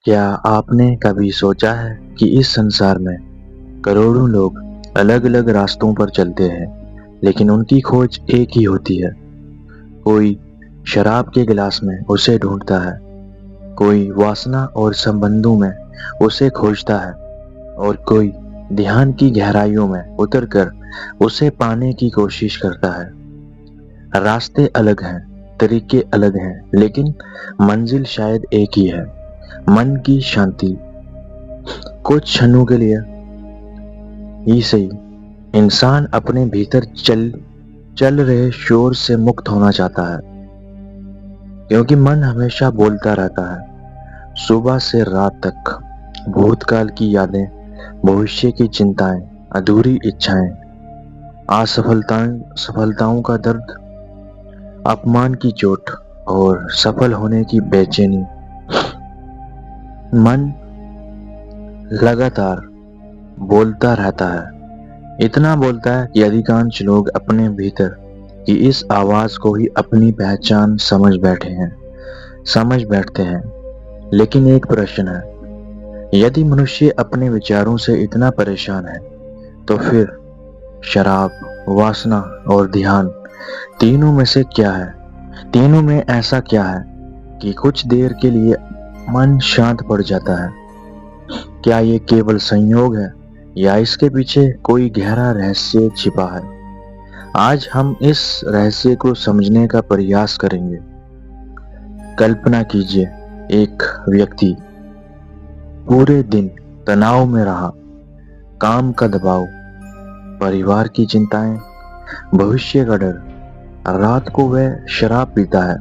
क्या आपने कभी सोचा है कि इस संसार में करोड़ों लोग अलग अलग रास्तों पर चलते हैं, लेकिन उनकी खोज एक ही होती है। कोई शराब के गिलास में उसे ढूंढता है, कोई वासना और संबंधों में उसे खोजता है, और कोई ध्यान की गहराइयों में उतरकर उसे पाने की कोशिश करता है। रास्ते अलग हैं, तरीके अलग हैं, लेकिन मंजिल शायद एक ही है, मन की शांति। कुछ क्षणों के लिए ही सही, इंसान अपने भीतर चल रहे शोर से मुक्त होना चाहता है, क्योंकि मन हमेशा बोलता रहता है, सुबह से रात तक। भूतकाल की यादें, भविष्य की चिंताएं, अधूरी इच्छाएं, सफलताओं का दर्द, अपमान की चोट और सफल होने की बेचैनी। मन लगातार बोलता रहता है, इतना बोलता है कि अधिकांश लोग अपने भीतर की इस आवाज को ही अपनी पहचान समझ बैठते हैं। लेकिन एक प्रश्न है, यदि मनुष्य अपने विचारों से इतना परेशान है, तो फिर शराब, वासना और ध्यान, तीनों में से क्या है? तीनों में ऐसा क्या है कि कुछ देर के लिए मन शांत पड़ जाता है? क्या ये केवल संयोग है, या इसके पीछे कोई गहरा रहस्य छिपा है? आज हम इस रहस्य को समझने का प्रयास करेंगे। कल्पना कीजिए, एक व्यक्ति पूरे दिन तनाव में रहा, काम का दबाव, परिवार की चिंताएं, भविष्य का डर। रात को वह शराब पीता है।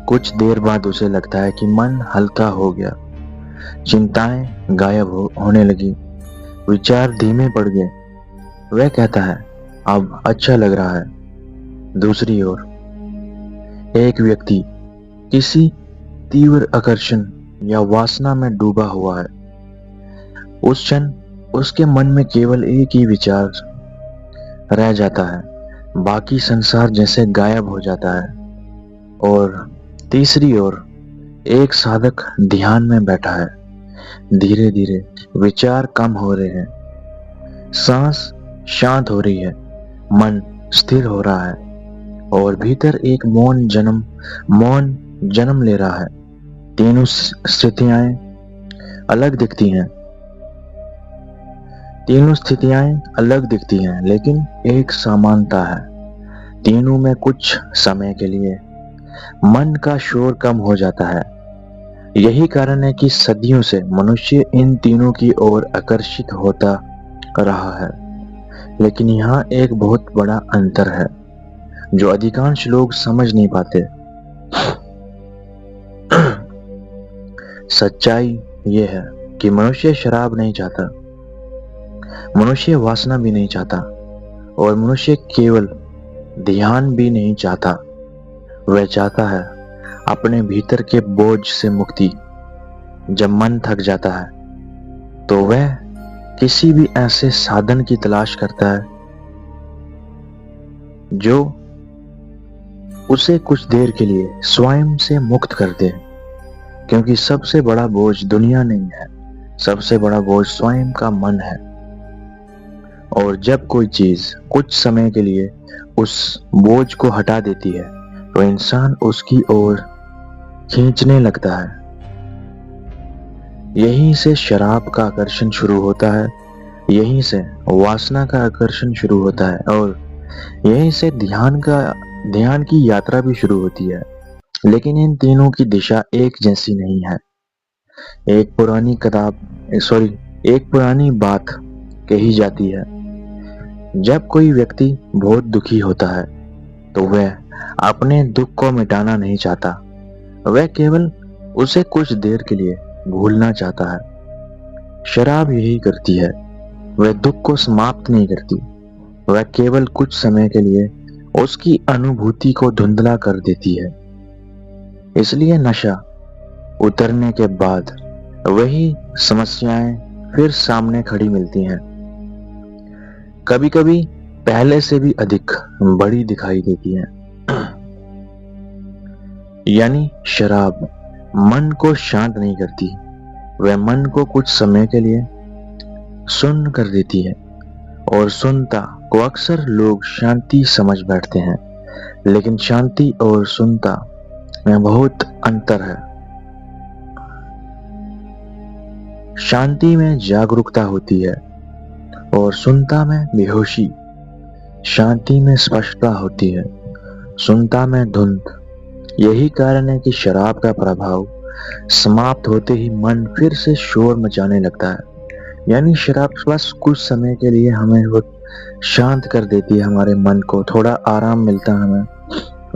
कुछ देर बाद उसे लगता है कि मन हल्का हो गया, चिंताएं गायब होने लगी, विचार धीमे पड़ गए। वह कहता है, अब अच्छा लग रहा है। दूसरी ओर एक व्यक्ति किसी तीव्र आकर्षण या वासना में डूबा हुआ है। उस क्षण उसके मन में केवल एक ही विचार रह जाता है, बाकी संसार जैसे गायब हो जाता है। और तीसरी ओर एक साधक ध्यान में बैठा है। धीरे धीरे विचार कम हो रहे हैं, सांस शांत हो रही है, मन स्थिर हो रहा है, और भीतर एक मौन जन्म ले रहा है। तीनों स्थितियां अलग दिखती हैं, लेकिन एक समानता है। तीनों में कुछ समय के लिए मन का शोर कम हो जाता है। यही कारण है कि सदियों से मनुष्य इन तीनों की ओर आकर्षित होता रहा है। लेकिन यहाँ एक बहुत बड़ा अंतर है, जो अधिकांश लोग समझ नहीं पाते। सच्चाई यह है कि मनुष्य शराब नहीं चाहता, मनुष्य वासना भी नहीं चाहता, और मनुष्य केवल ध्यान भी नहीं चाहता। वह चाहता है अपने भीतर के बोझ से मुक्ति। जब मन थक जाता है, तो वह किसी भी ऐसे साधन की तलाश करता है जो उसे कुछ देर के लिए स्वयं से मुक्त कर दे, क्योंकि सबसे बड़ा बोझ दुनिया नहीं है, सबसे बड़ा बोझ स्वयं का मन है। और जब कोई चीज कुछ समय के लिए उस बोझ को हटा देती है, तो इंसान उसकी ओर खींचने लगता है। यहीं से शराब का आकर्षण शुरू होता है, यहीं से वासना का आकर्षण शुरू होता है, और यहीं से ध्यान की यात्रा भी शुरू होती है। लेकिन इन तीनों की दिशा एक जैसी नहीं है। एक पुरानी बात कही जाती है, जब कोई व्यक्ति बहुत दुखी होता है, तो वह अपने दुख को मिटाना नहीं चाहता, वह केवल उसे कुछ देर के लिए भूलना चाहता है। शराब यही करती है, वह दुख को समाप्त नहीं करती, वह केवल कुछ समय के लिए उसकी अनुभूति को धुंधला कर देती है। इसलिए नशा उतरने के बाद वही समस्याएं फिर सामने खड़ी मिलती हैं, कभी कभी पहले से भी अधिक बड़ी दिखाई देती हैं। यानी शराब मन को शांत नहीं करती, वह मन को कुछ समय के लिए सुन्न कर देती है, और सुन्नता को अक्सर लोग शांति समझ बैठते हैं, लेकिन शांति और सुन्नता में बहुत अंतर है। शांति में जागरूकता होती है और सुन्नता में बेहोशी। शांति में स्पष्टता होती है, सुन्नता में धुंध। यही कारण है कि शराब का प्रभाव समाप्त होते ही मन फिर से शोर मचाने लगता है। यानी शराब बस कुछ समय के लिए हमें वो शांत कर देती है, हमारे मन को थोड़ा आराम मिलता है हमें,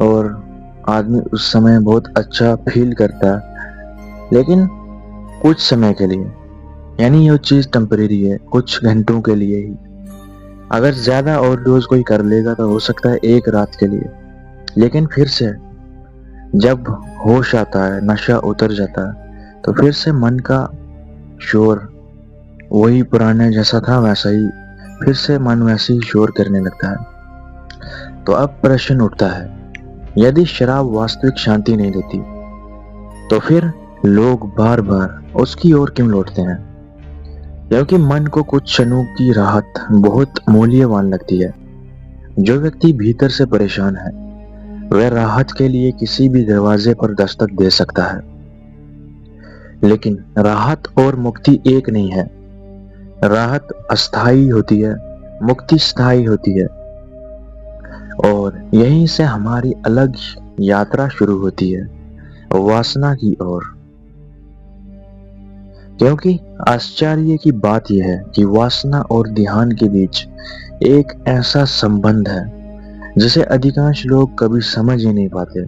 और आदमी उस समय बहुत अच्छा फील करता है, लेकिन कुछ समय के लिए। यानी ये चीज टेम्परेरी है, कुछ घंटों के लिए ही। अगर ज्यादा ओवरडोज कोई कर लेगा तो हो सकता है एक रात के लिए, लेकिन फिर से जब होश आता है, नशा उतर जाता है, तो फिर से मन का शोर वही पुराने जैसा था वैसा ही, फिर से मन वैसे ही शोर करने लगता है। तो अब प्रश्न उठता है, यदि शराब वास्तविक शांति नहीं देती, तो फिर लोग बार बार उसकी ओर क्यों लौटते हैं? क्योंकि मन को कुछ क्षणों की राहत बहुत मूल्यवान लगती है। जो व्यक्ति भीतर से परेशान है, वह राहत के लिए किसी भी दरवाजे पर दस्तक दे सकता है, लेकिन राहत और मुक्ति एक नहीं है। राहत अस्थायी होती है, मुक्ति स्थायी होती है, और यहीं से हमारी अलग यात्रा शुरू होती है, वासना की ओर। क्योंकि आश्चर्य की बात यह है कि वासना और ध्यान के बीच एक ऐसा संबंध है जिसे अधिकांश लोग कभी समझ ही नहीं पाते।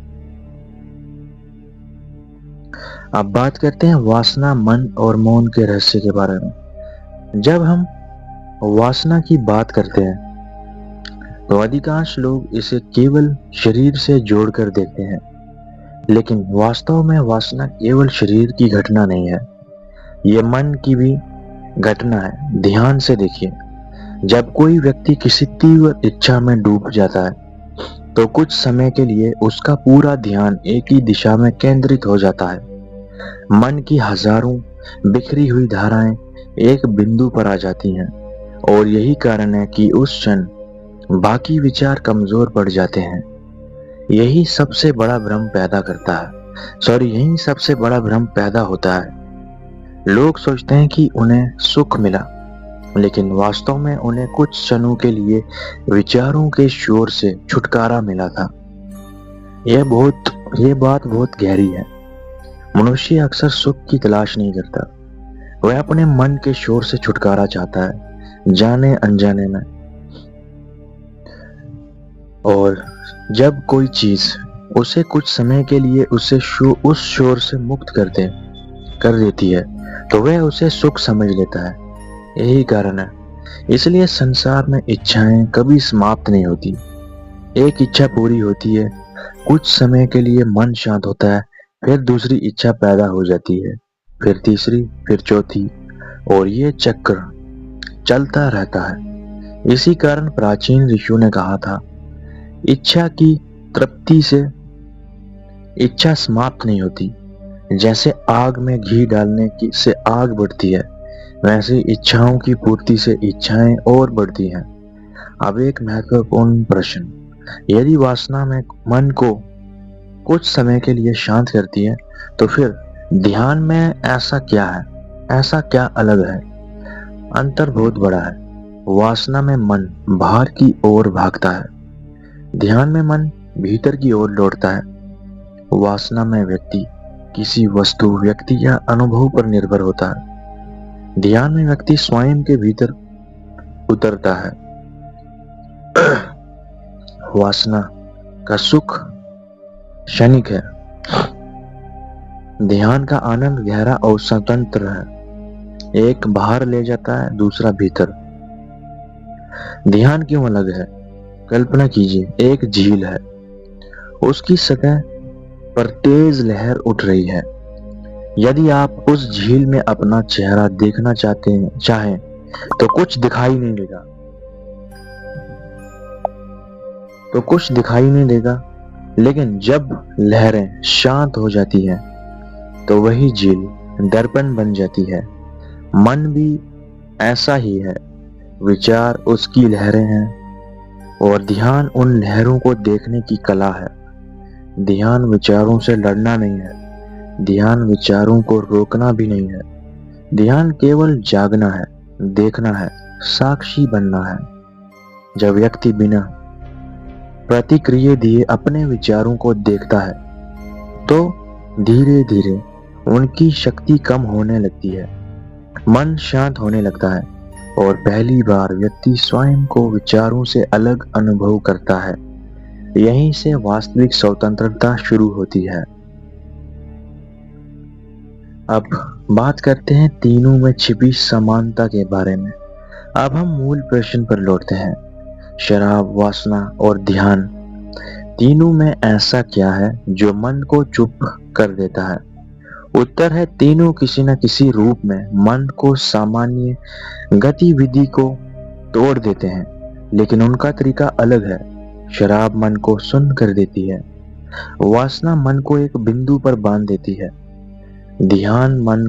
अब बात करते हैं वासना, मन और मौन के रहस्य के बारे में। जब हम वासना की बात करते हैं तो अधिकांश लोग इसे केवल शरीर से जोड़कर देखते हैं, लेकिन वास्तव में वासना केवल शरीर की घटना नहीं है, ये मन की भी घटना है। ध्यान से देखिए, जब कोई व्यक्ति किसी तीव्र इच्छा में डूब जाता है तो कुछ समय के लिए उसका पूरा ध्यान एक ही दिशा में केंद्रित हो जाता है। मन की हजारों बिखरी हुई धाराएं एक बिंदु पर आ जाती हैं, और यही कारण है कि उस क्षण बाकी विचार कमजोर पड़ जाते हैं। यही सबसे बड़ा भ्रम पैदा करता है, यही सबसे बड़ा भ्रम पैदा होता है। लोग सोचते हैं कि उन्हें सुख मिला, लेकिन वास्तव में उन्हें कुछ क्षणों के लिए विचारों के शोर से छुटकारा मिला था। यह बात बहुत गहरी है। मनुष्य अक्सर सुख की तलाश नहीं करता, वह अपने मन के शोर से छुटकारा चाहता है, जाने अनजाने में। और जब कोई चीज उसे कुछ समय के लिए उस शोर से मुक्त कर देती है, तो वह उसे सुख समझ लेता है। यही कारण है, इसलिए संसार में इच्छाएं कभी समाप्त नहीं होती। एक इच्छा पूरी होती है, कुछ समय के लिए मन शांत होता है, फिर दूसरी इच्छा पैदा हो जाती है, फिर तीसरी, फिर चौथी, और ये चक्र चलता रहता है। इसी कारण प्राचीन ऋषियों ने कहा था, इच्छा की तृप्ति से इच्छा समाप्त नहीं होती। जैसे आग में घी डालने से आग बढ़ती है, वैसे इच्छाओं की पूर्ति से इच्छाएं और बढ़ती हैं। अब एक महत्वपूर्ण प्रश्न, यदि वासना में मन को कुछ समय के लिए शांत करती है, तो फिर ध्यान में ऐसा क्या है, ऐसा क्या अलग है? अंतर बहुत बड़ा है। वासना में मन बाहर की ओर भागता है, ध्यान में मन भीतर की ओर लौटता है। वासना में व्यक्ति किसी वस्तु, व्यक्ति या अनुभव पर निर्भर होता है, ध्यान में व्यक्ति स्वयं के भीतर उतरता है। वासना का सुख क्षणिक है, ध्यान का आनंद गहरा और स्वतंत्र है। एक बाहर ले जाता है, दूसरा भीतर। ध्यान क्यों अलग है? कल्पना कीजिए, एक झील है, उसकी सतह पर तेज लहर उठ रही है। यदि आप उस झील में अपना चेहरा देखना चाहें तो कुछ दिखाई नहीं देगा, लेकिन जब लहरें शांत हो जाती हैं तो वही झील दर्पण बन जाती है। मन भी ऐसा ही है, विचार उसकी लहरें हैं और ध्यान उन लहरों को देखने की कला है। ध्यान विचारों से लड़ना नहीं है, ध्यान विचारों को रोकना भी नहीं है। ध्यान केवल जागना है, देखना है, साक्षी बनना है। जब व्यक्ति बिना प्रतिक्रिया दिए अपने विचारों को देखता है तो धीरे धीरे उनकी शक्ति कम होने लगती है, मन शांत होने लगता है और पहली बार व्यक्ति स्वयं को विचारों से अलग अनुभव करता है। यहीं से वास्तविक स्वतंत्रता शुरू होती है। अब बात करते हैं तीनों में छिपी समानता के बारे में। अब हम मूल प्रश्न पर लौटते हैं, शराब, वासना और ध्यान, तीनों में ऐसा क्या है जो मन को चुप कर देता है? उत्तर है, तीनों किसी न किसी रूप में मन को सामान्य गतिविधि को तोड़ देते हैं, लेकिन उनका तरीका अलग है। शराब मन को सुन्न कर देती है, वासना मन को एक बिंदु पर बांध देती है, ध्यान मन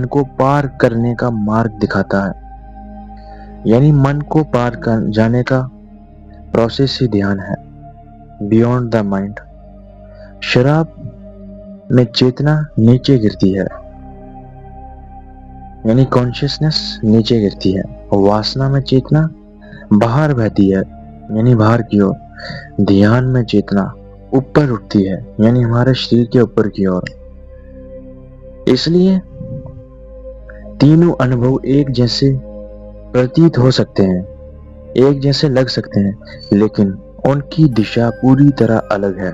को पार करने का मार्ग दिखाता है। यानी मन को पार कर जाने का प्रोसेस ही ध्यान है, बियॉन्ड द माइंड। शराब में चेतना नीचे गिरती है, यानी कॉन्शियसनेस नीचे गिरती है। वासना में चेतना बाहर बहती है, यानी बाहर की ओर। ध्यान में चेतना ऊपर उठती है, यानी हमारे शरीर के ऊपर की ओर। इसलिए तीनों अनुभव एक जैसे प्रतीत हो सकते हैं, एक जैसे लग सकते हैं, लेकिन उनकी दिशा पूरी तरह अलग है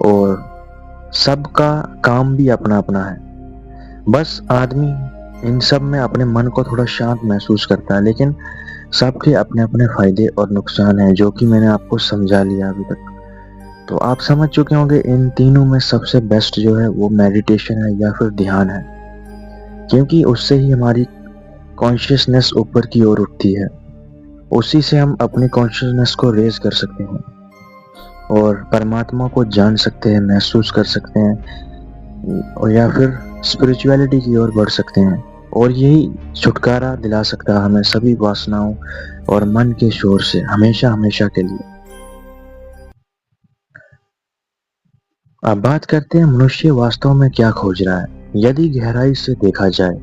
और सबका काम भी अपना अपना है। बस आदमी इन सब में अपने मन को थोड़ा शांत महसूस करता है, लेकिन सबके अपने अपने फायदे और नुकसान हैं, जो कि मैंने आपको समझा लिया अभी तक। तो आप समझ चुके होंगे इन तीनों में सबसे बेस्ट जो है वो मेडिटेशन है या फिर ध्यान है, क्योंकि उससे ही हमारी कॉन्शियसनेस ऊपर की ओर उठती है। उसी से हम अपनी कॉन्शियसनेस को रेज कर सकते हैं और परमात्मा को जान सकते हैं, महसूस कर सकते हैं, और या फिर स्पिरिचुअलिटी की ओर बढ़ सकते हैं। और यही छुटकारा दिला सकता है हमें सभी वासनाओं और मन के शोर से, हमेशा हमेशा के लिए। अब बात करते हैं मनुष्य वास्तव में क्या खोज रहा है। यदि गहराई से देखा जाए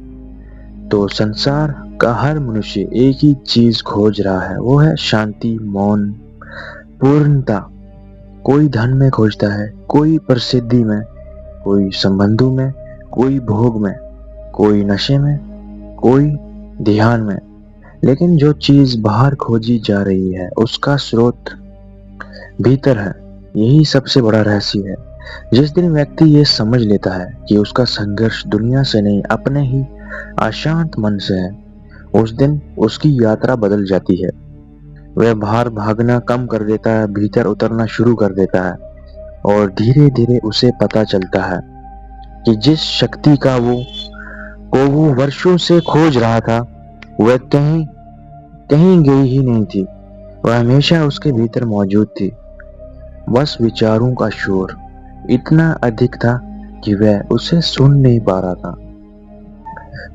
तो संसार का हर मनुष्य एक ही चीज खोज रहा है, वो है शांति, मौन, पूर्णता। कोई धन में खोजता है, कोई प्रसिद्धि में, कोई संबंधों में, कोई भोग में, कोई नशे में, कोई ध्यान में। लेकिन जो चीज बाहर खोजी जा रही है उसका स्रोत भीतर है। यही सबसे बड़ा रहस्य है। जिस दिन व्यक्ति ये समझ लेता है कि उसका संघर्ष दुनिया से नहीं, अपने ही अशांत मन से है, उस दिन उसकी यात्रा बदल जाती है। वह बाहर भागना कम कर देता है, भीतर उतरना शुरू कर देता है और धीरे धीरे उसे पता चलता है कि जिस शक्ति का वो वर्षों से खोज रहा था वह कहीं गई ही नहीं थी, वह हमेशा उसके भीतर मौजूद थी। बस विचारों का शोर इतना अधिक था कि वह उसे सुन नहीं पा रहा था।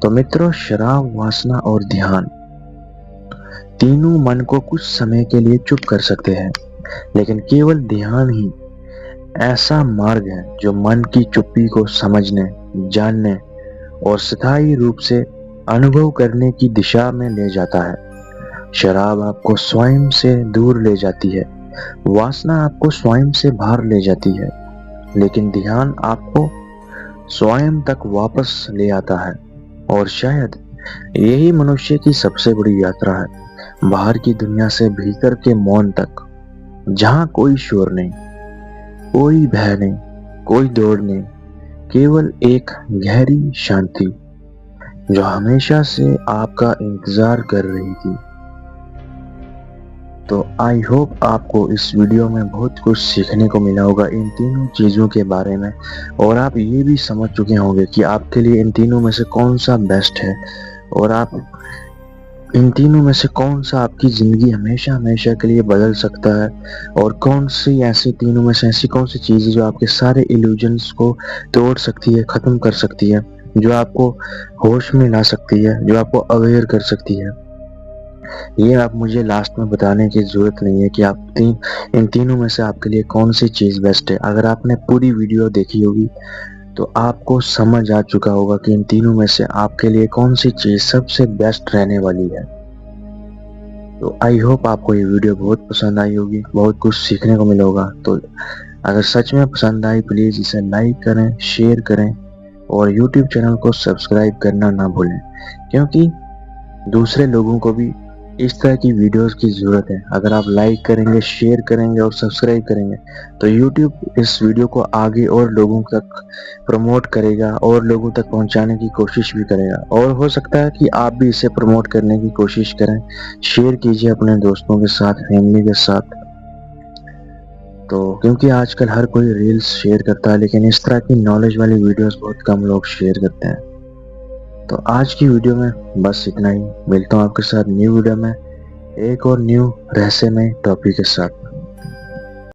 तो मित्रों, शराब, वासना और ध्यान तीनों मन को कुछ समय के लिए चुप कर सकते हैं, लेकिन केवल ध्यान ही ऐसा मार्ग है जो मन की चुप्पी को समझने, जानने और स्थायी रूप से अनुभव करने की दिशा में ले जाता है। शराब आपको स्वयं से दूर ले जाती है, वासना आपको स्वयं से बाहर ले जाती है, लेकिन ध्यान आपको स्वयं तक वापस ले आता है। और शायद यही मनुष्य की सबसे बड़ी यात्रा है, बाहर की दुनिया से भीतर के मौन तक, जहां कोई शोर नहीं, कोई भय नहीं, कोई दौड़ नहीं, केवल एक गहरी शांति जो हमेशा से आपका इंतजार कर रही थी। तो आई होप आपको इस वीडियो में बहुत कुछ सीखने को मिला होगा इन तीनों चीज़ों के बारे में, और आप ये भी समझ चुके होंगे कि आपके लिए इन तीनों में से कौन सा बेस्ट है, और आप इन तीनों में से कौन सा आपकी ज़िंदगी हमेशा हमेशा के लिए बदल सकता है, और कौन सी ऐसी तीनों में से ऐसी कौन सी चीज़ है जो आपके सारे इल्यूजन्स को तोड़ सकती है, ख़त्म कर सकती है, जो आपको होश में ला सकती है, जो आपको अवेयर कर सकती है। ये आप मुझे लास्ट में बताने की ज़रूरत नहीं है कि आप इन तीनों में से आपके लिए कौन सी चीज़ बेस्ट है। अगर आपने पूरी वीडियो देखी होगी तो आपको समझ आ चुका होगा कि इन तीनों में से आपके लिए कौन सी चीज़ सबसे बेस्ट रहने वाली है। तो आई होप आपको ये वीडियो बहुत पसंद आई होगी, बहुत कुछ सीखने को मिला होगा। तो अगर सच में पसंद आई प्लीज़ इसे लाइक करें, शेयर करें और यूट्यूब चैनल को सब्सक्राइब करना ना भूलें, क्योंकि दूसरे लोगों को भी इस तरह की वीडियोस की ज़रूरत है। अगर आप लाइक करेंगे, शेयर करेंगे और सब्सक्राइब करेंगे तो यूट्यूब इस वीडियो को आगे और लोगों तक प्रमोट करेगा और लोगों तक पहुंचाने की कोशिश भी करेगा। और हो सकता है कि आप भी इसे प्रमोट करने की कोशिश करें, शेयर कीजिए अपने दोस्तों के साथ, फैमिली के साथ। तो क्योंकि आजकल हर कोई रील्स शेयर करता है, लेकिन इस तरह की नॉलेज वाली वीडियोस बहुत कम लोग शेयर करते हैं। तो आज की वीडियो में बस इतना ही। मिलता हूँ आपके साथ न्यू वीडियो में एक और न्यू रहस्यमय टॉपिक के साथ।